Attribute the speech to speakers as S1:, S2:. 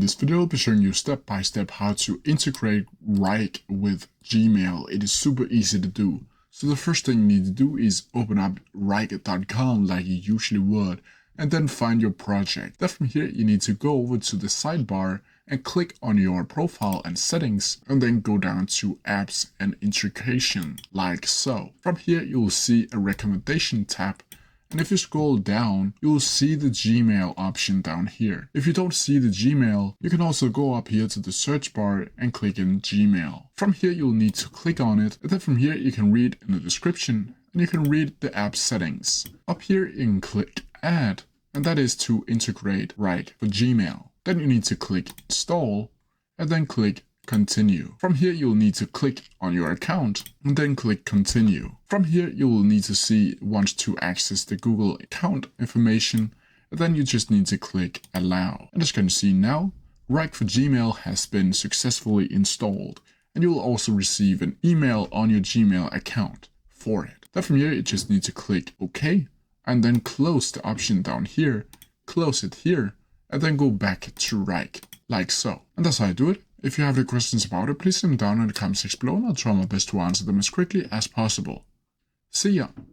S1: this video, I'll be showing you step by step how to integrate Wrike with Gmail. It is super easy to do. So the first thing you need to do is open up Wrike.com like you usually would, and then find your project. Then from here, you need to go over to the sidebar and click on your profile and settings, and then go down to apps and integration, like so. From here, you will see a recommendation tab. And if you scroll down, you will see the Gmail option down here. If you don't see the Gmail, you can also go up here to the search bar and click in Gmail. From here, you'll need to click on it. And then from here, you can read in the description and you can read the app settings. Up here, you can click Add, and that is to integrate Wrike for Gmail. Then you need to click Install and then click Continue. From here, you'll need to click on your account and then click Continue. From here, you will need to want to access the Google account information, and then you just need to click Allow. And as you can see now, Wrike for Gmail has been successfully installed, and you will also receive an email on your Gmail account for it. Then from here, you just need to click OK, and then close the option down here, close it here, and then go back to Wrike, like so. And that's how I do it. If you have any questions about it, please send them down in the comments section below and I'll try my best to answer them as quickly as possible. See ya!